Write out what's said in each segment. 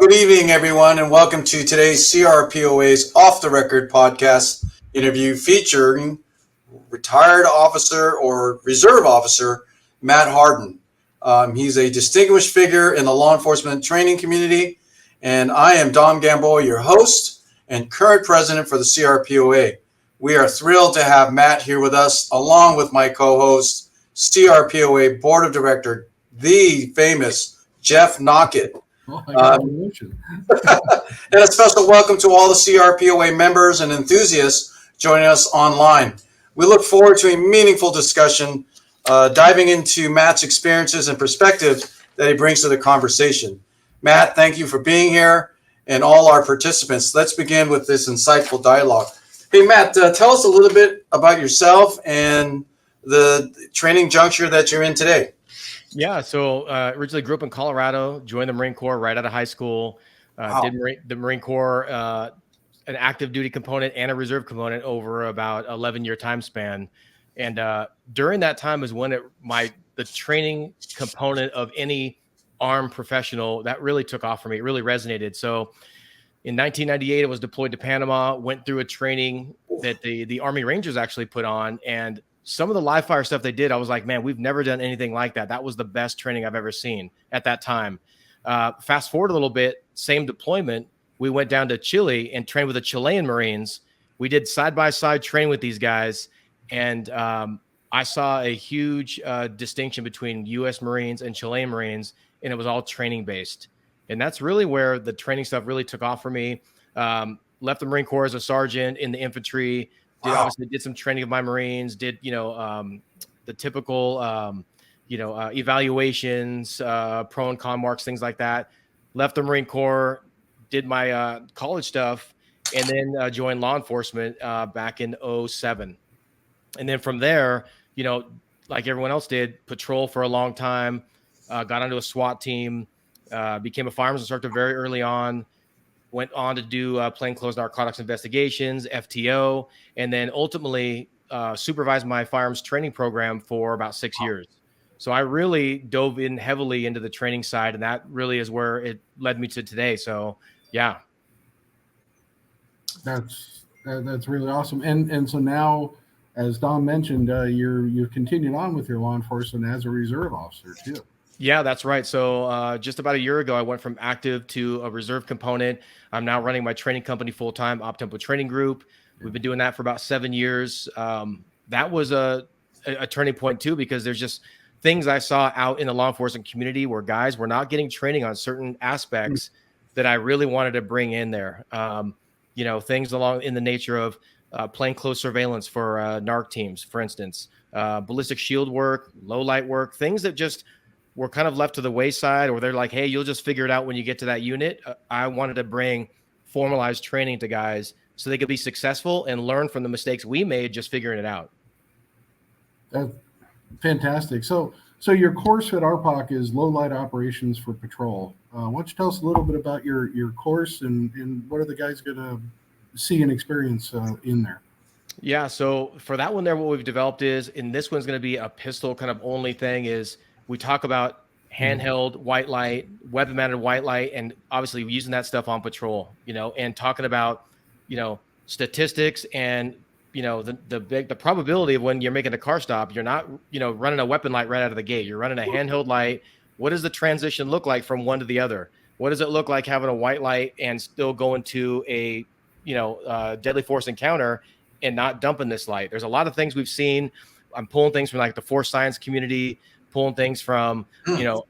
Good evening, everyone, and welcome to today's CRPOA's Off the Record podcast interview featuring retired officer or reserve officer Matt Harden. He's a distinguished figure in the law enforcement training community, and I am Dom Gamboa, your host and current president for the CRPOA. We are thrilled to have Matt here with us, along with my co-host, CRPOA Board of Director, the famous Jeff Knockett. Oh, I got Um, emotion. and a special welcome to all the CRPOA members and enthusiasts joining us online. We look forward to a meaningful discussion, diving into Matt's experiences and perspectives that he brings to the conversation. Matt, thank you for being here, and all our participants. Let's begin with this insightful dialogue. Hey, Matt, tell us a little bit about yourself and the training juncture that you're in today. Yeah, so originally grew up in Colorado, joined the Marine Corps right out of high school, Wow. did the Marine Corps, an active duty component and a reserve component over about 11-year time span. And during that time is when the training component of any armed professional that really took off for me. It really resonated. So in 1998, I was deployed to Panama, went through a training that the Army Rangers actually put on, and some of the live fire stuff they did, I was like, man, we've never done anything like that. That was the best training I've ever seen at that time. Fast forward a little bit, same deployment. We went down to Chile and trained with the Chilean Marines. We did side-by-side training with these guys. And I saw a huge distinction between U.S. Marines and Chilean Marines, and it was all training-based. And that's really where the training stuff really took off for me. Left the Marine Corps as a sergeant in the infantry. Obviously did some training of my Marines, did, the typical, evaluations, pro and con marks, things like that. Left the Marine Corps, did my college stuff, and then joined law enforcement back in 2007. And then from there, like everyone else did, patrol for a long time, got onto a SWAT team, became a firearms instructor very early on. Went on to do plainclothes narcotics investigations, FTO, and then ultimately supervised my firearms training program for about 6 years. So I really dove in heavily into the training side, and that really is where it led me to today. So, yeah. That's really awesome. And so now, as Don mentioned, you're continuing on with your law enforcement as a reserve officer too. Yeah, that's right. So just about a year ago, I went from active to a reserve component. I'm now running my training company full-time, OpTempo Training Group. We've been doing that for about 7 years. That was a turning point too, because there's just things I saw out in the law enforcement community where guys were not getting training on certain aspects that I really wanted to bring in there. Things along in the nature of plainclothes surveillance for narc teams, for instance, ballistic shield work, low light work, things that just were kind of left to the wayside, or they're like, hey, you'll just figure it out when you get to that unit. I wanted to bring formalized training to guys so they could be successful and learn from the mistakes we made just figuring it out. That's fantastic. So your course at RPOC is low light operations for patrol. Why don't you tell us a little bit about your course and what are the guys going to see and experience in there? Yeah, so for that one there, what we've developed is, and this one's going to be a pistol kind of only thing, is we talk about handheld white light, weapon mounted white light, and obviously using that stuff on patrol, and talking about, statistics and, the probability of when you're making a car stop, you're not, running a weapon light right out of the gate. You're running a handheld light. What does the transition look like from one to the other? What does it look like having a white light and still going to a, deadly force encounter and not dumping this light? There's a lot of things we've seen. I'm pulling things from like the force science community, pulling things from,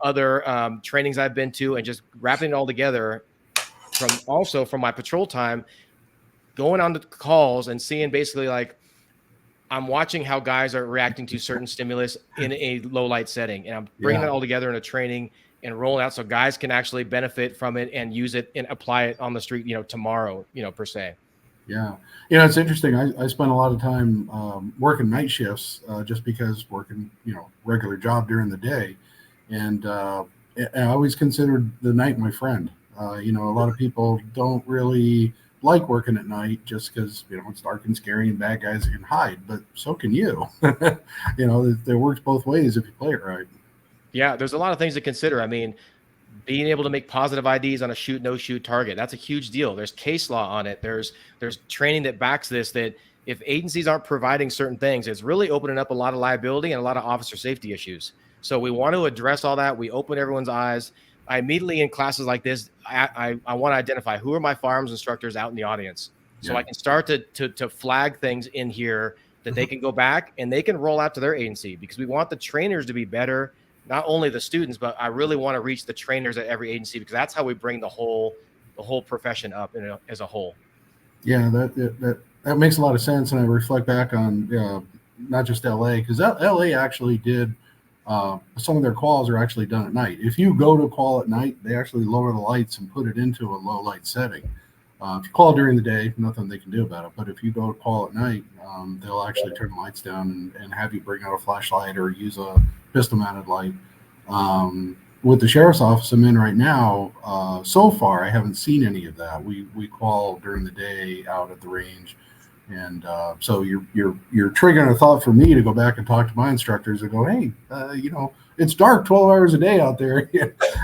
other trainings I've been to, and just wrapping it all together from my patrol time, going on to calls and seeing basically like I'm watching how guys are reacting to certain stimulus in a low light setting, and I'm bringing it all together in a training and rolling out so guys can actually benefit from it and use it and apply it on the street, tomorrow, per se. Yeah. It's interesting. I spent a lot of time working night shifts just because working, regular job during the day. And I always considered the night my friend. A lot of people don't really like working at night just because, it's dark and scary and bad guys can hide, but so can you. It works both ways if you play it right. Yeah, there's a lot of things to consider. I mean, being able to make positive IDs on a shoot, no shoot target. That's a huge deal. There's case law on it. There's training that backs this, that if agencies aren't providing certain things, it's really opening up a lot of liability and a lot of officer safety issues. So we want to address all that. We open everyone's eyes. I immediately, in classes like this, I want to identify who are my firearms instructors out in the audience. So I can start to flag things in here that they can go back and they can roll out to their agency, because we want the trainers to be better, not only the students, but I really want to reach the trainers at every agency, because that's how we bring the whole profession up as a whole. Yeah, that makes a lot of sense. And I reflect back on not just LA, because LA actually did some of their calls are actually done at night. If you go to call at night, they actually lower the lights and put it into a low light setting. If you call during the day, nothing they can do about it. But if you go to call at night, they'll actually turn the lights down and have you bring out a flashlight or use a pistol-mounted light. With the sheriff's office I'm in right now, so far I haven't seen any of that. We call during the day out at the range, and so you're triggering a thought for me to go back and talk to my instructors and go, hey, it's dark 12 hours a day out there.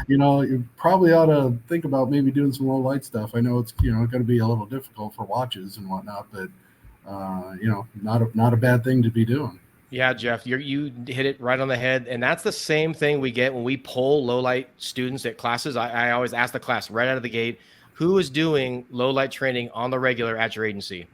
You probably ought to think about maybe doing some low light stuff. I know it's going to be a little difficult for watches and whatnot, but not a bad thing to be doing. Yeah, Jeff, you hit it right on the head. And that's the same thing we get when we poll low light students at classes. I always ask the class right out of the gate, who is doing low light training on the regular at your agency?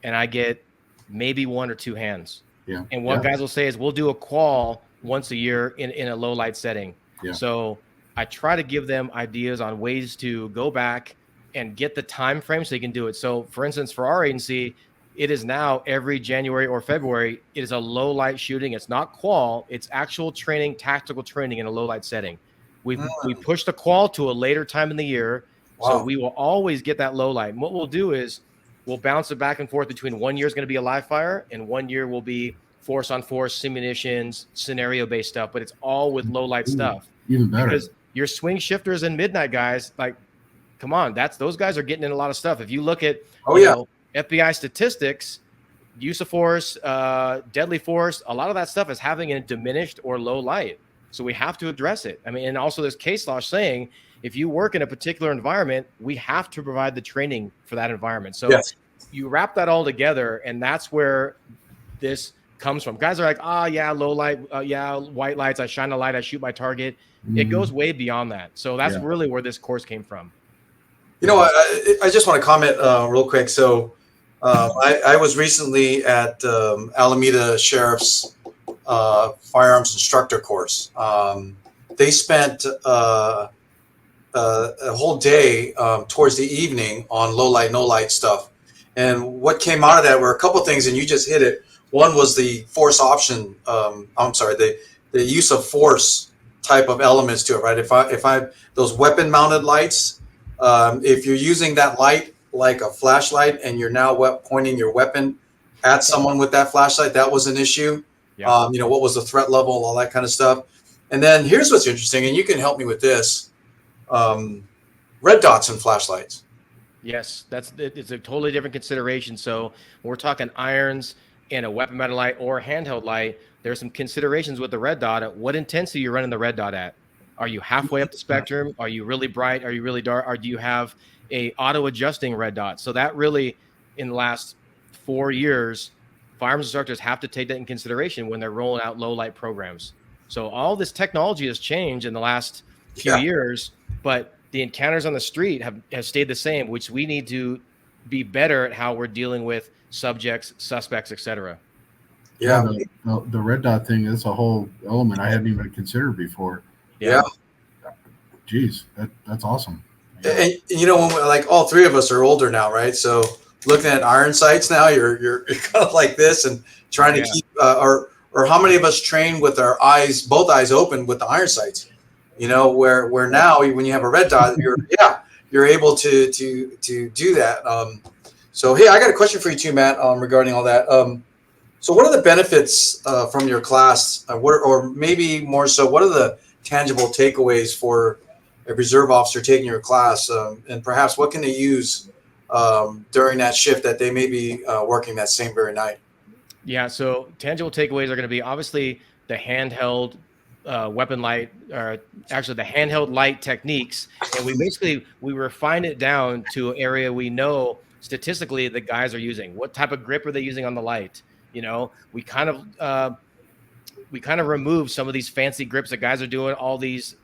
And I get maybe one or two hands. Yeah. And what guys will say is, we'll do a qual once a year in a low light setting. Yeah. So I try to give them ideas on ways to go back and get the time frame so they can do it. So for instance, for our agency, it is now every January or February, it is a low light shooting. It's not qual, it's actual training, tactical training in a low light setting. We pushed the qual to a later time in the year. Wow. So we will always get that low light. And what we'll do is we'll bounce it back and forth between 1 year is going to be a live fire and 1 year will be force on force, simulations, scenario-based stuff, but it's all with low light stuff. Even better. Because your swing shifters and midnight guys, like, come on, those guys are getting in a lot of stuff. If you look at FBI statistics, use of force, deadly force, a lot of that stuff is having a diminished or low light. So we have to address it. I mean, and also there's case law saying if you work in a particular environment, we have to provide the training for that environment. So you wrap that all together, and that's where this comes from. Guys are like, low light, white lights, I shine a light, I shoot my target. It goes way beyond that. So that's really where this course came from. I just want to comment real quick. So I was recently at Alameda Sheriff's firearms instructor course. They spent a whole day towards the evening on low light, no light stuff. And what came out of that were a couple of things, and you just hit it. One was the force option. The use of force type of elements to it, right? If I those weapon mounted lights, if you're using that light like a flashlight and you're now pointing your weapon at someone with that flashlight, that was an issue. Yeah. What was the threat level, all that kind of stuff. And then here's what's interesting, and you can help me with this. Red dots and flashlights. Yes, it's a totally different consideration. So when we're talking irons and a weapon mounted light or handheld light, there's some considerations with the red dot. At what intensity you're running the red dot at? Are you halfway up the spectrum? Are you really bright? Are you really dark? Or do you have a auto adjusting red dot? So that really, in the last 4 years, firearms instructors have to take that in consideration when they're rolling out low light programs. So all this technology has changed in the last few years, but the encounters on the street have stayed the same, which we need to be better at how we're dealing with subjects, suspects, etc. Yeah, the red dot thing is a whole element I hadn't even considered before. Yeah. Geez, that's awesome. And when like all three of us are older now, right? So looking at iron sights now, you're kind of like this and trying to keep or how many of us train with our eyes, both eyes open with the iron sights? Where now when you have a red dot, you're able to do that. So hey, I got a question for you too, Matt, regarding all that. So what are the benefits from your class, or maybe more so, what are the tangible takeaways for a reserve officer taking your class, and perhaps what can they use during that shift that they may be working that same very night? Yeah, so tangible takeaways are going to be obviously the handheld weapon light, or actually the handheld light techniques, and we refine it down to an area we know statistically the guys are using. What type of grip are they using on the light? You know, we kind of remove some of these fancy grips that guys are doing, all these,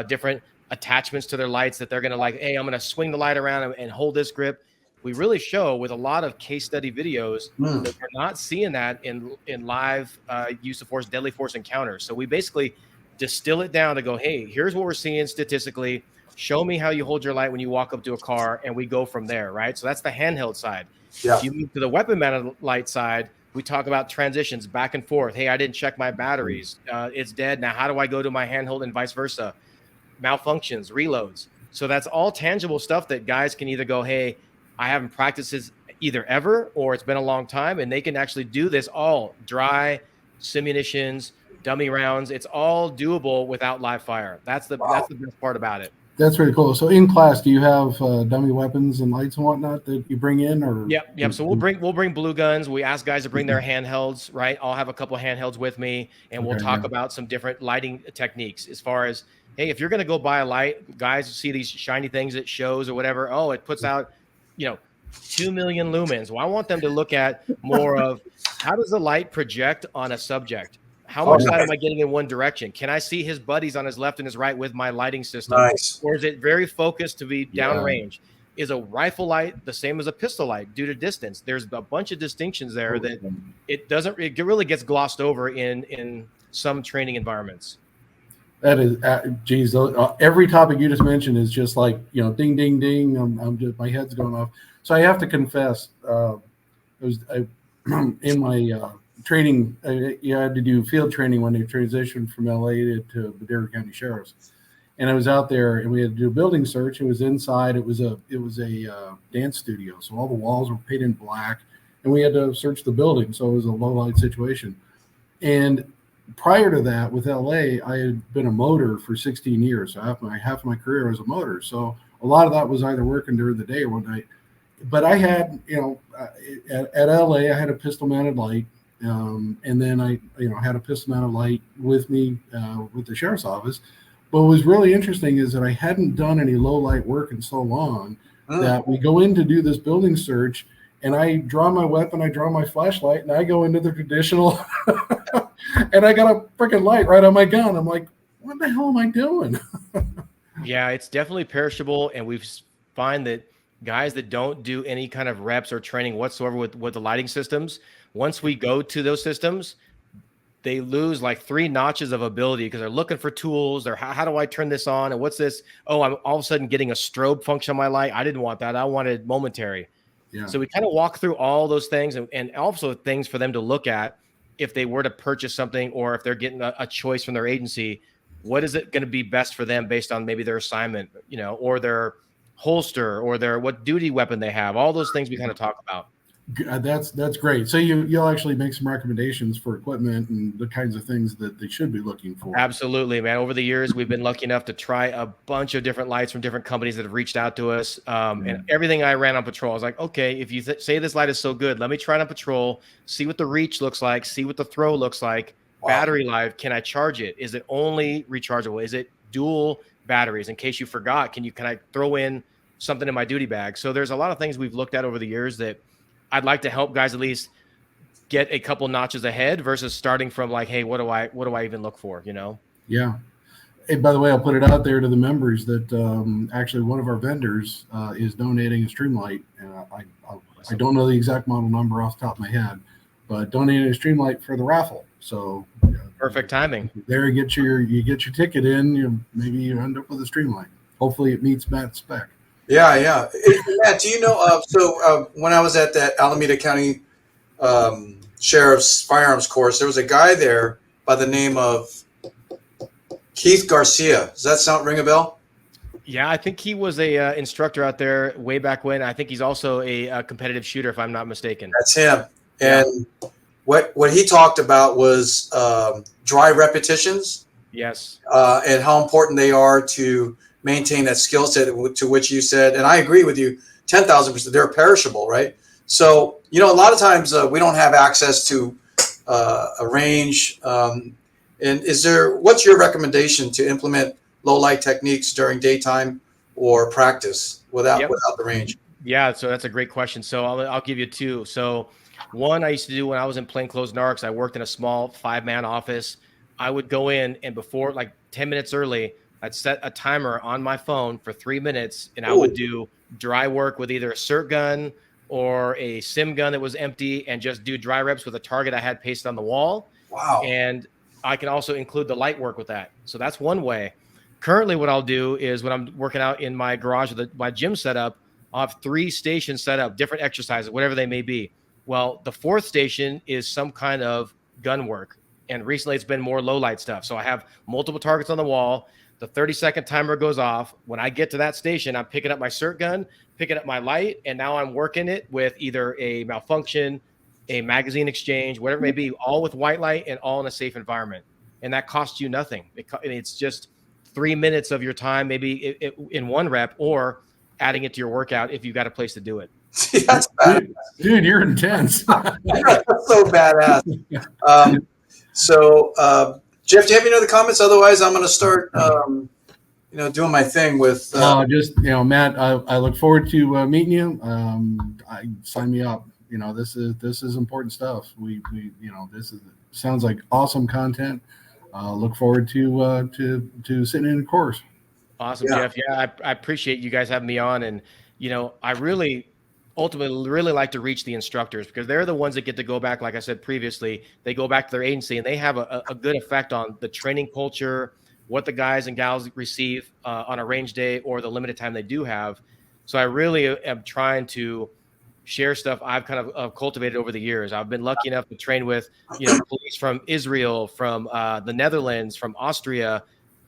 different attachments to their lights that they're going to like, hey, I'm going to swing the light around and hold this grip. We really show with a lot of case study videos that we're not seeing that in live use of force, deadly force encounters. So we basically distill it down to go, hey, here's what we're seeing statistically. Show me how you hold your light when you walk up to a car, and we go from there, right? So that's the handheld side. Yeah. If you move to the weapon mounted light side, we talk about transitions back and forth. Hey, I didn't check my batteries. It's dead. Now, how do I go to my handheld and vice versa? Malfunctions, reloads. So that's all tangible stuff that guys can either go, hey, I haven't practiced this either ever, or it's been a long time, and they can actually do this all dry, simunitions, dummy rounds. It's all doable without live fire. That's the best part about it. That's really cool. So in class, do you have dummy weapons and lights and whatnot that you bring in, or? Yep. So we'll bring blue guns. We ask guys to bring their handhelds, right? I'll have a couple of handhelds with me, and we'll talk about some different lighting techniques as far as, hey, if you're going to go buy a light, guys see these shiny things at shows or whatever. Oh, it puts out, 2 million lumens. Well, I want them to look at more of how does the light project on a subject? How much light am I getting in one direction? Can I see his buddies on his left and his right with my lighting system? Nice. Or is it very focused to be downrange? Is a rifle light the same as a pistol light due to distance? There's a bunch of distinctions there that it really gets glossed over in some training environments. That is, geez, every topic you just mentioned is just like, ding, ding, ding. I'm just, my head's going off. So I have to confess, in my training, you had to do field training when they transitioned from LA to Madera County Sheriff's, and I was out there and we had to do a building search. It was inside. It was a dance studio, so all the walls were painted black, and we had to search the building. So it was a low light situation. And prior to that, with LA, I had been a motor for 16 years. So half of my career was a motor. So a lot of that was either working during the day or one night. But I had, at LA, I had a pistol mounted light. And then I, had a pistol mounted light with me with the sheriff's office. But what was really interesting is that I hadn't done any low light work in so long that we go in to do this building search, and I draw my weapon, I draw my flashlight, and I go into the traditional, and I got a freaking light right on my gun. I'm like, what the hell am I doing? Yeah, it's definitely perishable, and we find that guys that don't do any kind of reps or training whatsoever with the lighting systems, once we go to those systems, they lose like 3 notches of ability because they're looking for tools. They're how do I turn this on? And what's this? Oh, I'm all of a sudden getting a strobe function on my light. I didn't want that. I wanted momentary. Yeah. So we kind of walk through all those things and also things for them to look at if they were to purchase something or if they're getting a choice from their agency. What is it going to be best for them based on maybe their assignment, or their holster or their what duty weapon they have? All those things we kind of talk about. That's great. So you'll actually make some recommendations for equipment and the kinds of things that they should be looking for. Absolutely, man. Over the years, we've been lucky enough to try a bunch of different lights from different companies that have reached out to us. And everything I ran on patrol, I was like, okay, if you say this light is so good, let me try it on patrol, see what the reach looks like, see what the throw looks like. Wow. Battery life, can I charge it? Is it only rechargeable? Is it dual batteries? In case you forgot, can I throw in something in my duty bag? So there's a lot of things we've looked at over the years that I'd like to help guys at least get a couple notches ahead versus starting from like, hey, what do I even look for? Yeah. Hey, by the way, I'll put it out there to the members that actually one of our vendors is donating a Streamlight. And I don't know the exact model number off the top of my head, but donating a Streamlight for the raffle. So perfect timing. There you get your ticket in. Maybe you end up with a Streamlight. Hopefully it meets Matt's spec. Yeah. Matt, do you know? So when I was at that Alameda County Sheriff's firearms course, there was a guy there by the name of Keith Garcia. Does that ring a bell? Yeah, I think he was a instructor out there way back when. I think he's also a competitive shooter, if I'm not mistaken. That's him. And what he talked about was dry repetitions. Yes. And how important they are to maintain that skill set, to which you said, and I agree with you, 10,000%. They're perishable, right? So, a lot of times we don't have access to a range, And what's your recommendation to implement low light techniques during daytime or practice without the range? Yeah, so that's a great question. So I'll give you two. So one I used to do when I was in plainclothes narcs, I worked in a small 5-man office. I would go in, and before, like 10 minutes early, I'd set a timer on my phone for 3 minutes, and I would do dry work with either a cert gun or a sim gun that was empty, and just do dry reps with a target I had pasted on the wall. Wow. And I can also include the light work with that. So that's one way. Currently, what I'll do is when I'm working out in my garage with my gym setup, I'll have 3 stations set up, different exercises, whatever they may be. Well, the 4th station is some kind of gun work. And recently it's been more low light stuff. So I have multiple targets on the wall. The 30-second timer goes off. When I get to that station, I'm picking up my cert gun, picking up my light, and now I'm working it with either a malfunction, a magazine exchange, whatever it may be, all with white light and all in a safe environment. And that costs you nothing. It's just 3 minutes of your time, maybe in one rep, or adding it to your workout if you've got a place to do it. That's bad. Dude, you're intense. That's so badass. Jeff, do you have any other comments? Otherwise, I'm going to start, doing my thing with. Matt, I look forward to meeting you. Sign me up. This is important stuff. We sounds like awesome content. Look forward to sitting in a course. Awesome, yeah. Jeff. Yeah, I appreciate you guys having me on. And, I ultimately really like to reach the instructors, because they're the ones that get to go back. Like I said previously, they go back to their agency and they have a good effect on the training culture, what the guys and gals receive on a range day or the limited time they do have. So I really am trying to share stuff I've kind of cultivated over the years. I've been lucky enough to train with, police from Israel, from the Netherlands, from Austria.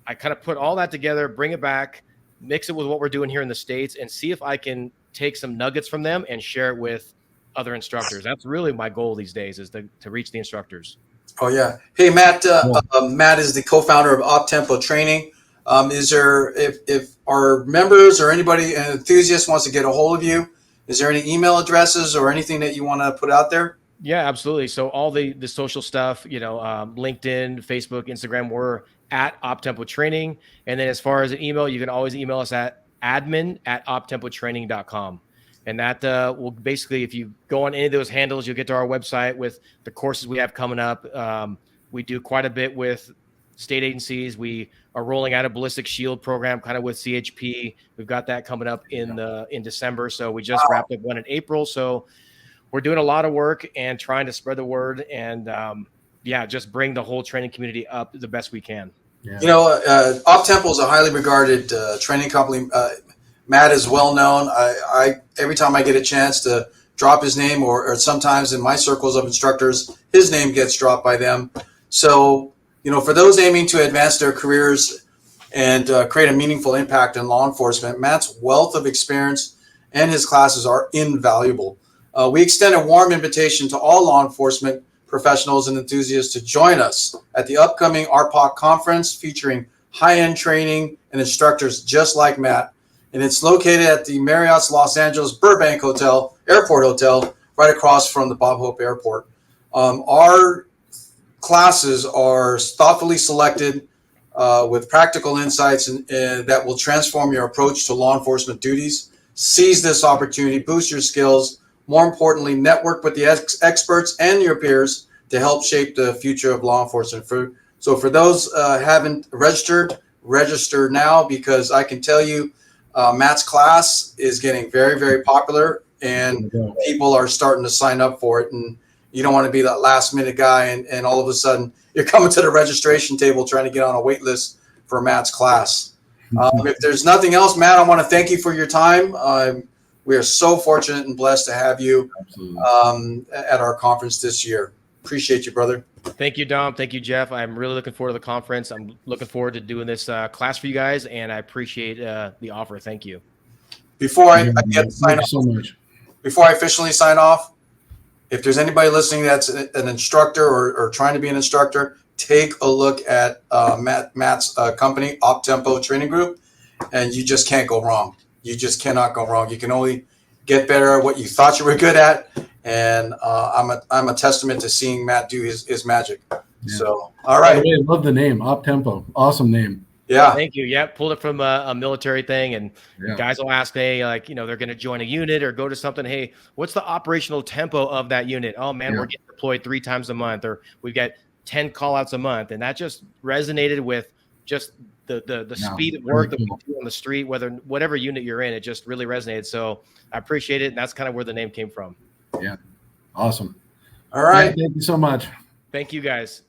I kind of put all that together, bring it back, mix it with what we're doing here in the States, and see if I can take some nuggets from them and share it with other instructors. That's really my goal these days, is to reach the instructors. Oh yeah. Hey, Matt, Matt is the co-founder of OpTempo Training. Is there, if our members or anybody, an enthusiast wants to get a hold of you, is there any email addresses or anything that you want to put out there? Yeah, absolutely. So all the social stuff, LinkedIn, Facebook, Instagram, we're at OpTempo Training. And then as far as an email, you can always email us at admin@optempotraining.com. And that will basically, if you go on any of those handles, you'll get to our website with the courses we have coming up. We do quite a bit with state agencies. We are rolling out a ballistic shield program kind of with CHP. We've got that coming up in December. So we just wrapped up one in April. So we're doing a lot of work and trying to spread the word and just bring the whole training community up the best we can. Yeah. OpTempo is a highly regarded training company. Matt is well known. I every time I get a chance to drop his name, or sometimes in my circles of instructors, his name gets dropped by them. So, for those aiming to advance their careers and create a meaningful impact in law enforcement, Matt's wealth of experience and his classes are invaluable. We extend a warm invitation to all law enforcement professionals and enthusiasts to join us at the upcoming RPOC conference, featuring high-end training and instructors just like Matt. And it's located at the Marriott's Los Angeles Burbank Airport Hotel, right across from the Bob Hope Airport. Our classes are thoughtfully selected with practical insights that will transform your approach to law enforcement duties. Seize this opportunity, boost your skills. More importantly, network with the experts and your peers to help shape the future of law enforcement. So for those haven't registered, register now, because I can tell you Matt's class is getting very, very popular, and people are starting to sign up for it. And you don't want to be that last minute guy and all of a sudden you're coming to the registration table trying to get on a wait list for Matt's class. If there's nothing else, Matt, I want to thank you for your time. We are so fortunate and blessed to have you at our conference this year. Appreciate you, brother. Thank you, Dom. Thank you, Jeff. I'm really looking forward to the conference. I'm looking forward to doing this class for you guys, and I appreciate the offer. Thank you. Before I officially sign off, if there's anybody listening that's an instructor or trying to be an instructor, take a look at Matt's company, OpTempo Training Group, and you just can't go wrong. You just cannot go wrong. You can only get better at what you thought you were good at. And I'm a testament to seeing Matt do his magic. Yeah. So, all right. I love the name, Op Tempo. Awesome name. Yeah. Thank you. Yeah, pulled it from a military thing, and guys will ask, hey, like, they're going to join a unit or go to something. Hey, what's the operational tempo of that unit? Oh man, we're getting deployed 3 times a month, or we've got 10 call outs a month. And that just resonated with just the speed of work that we do on the street, whatever unit you're in, it just really resonated. So I appreciate it. And that's kind of where the name came from. Yeah. Awesome. All right. Thank you so much. Thank you guys.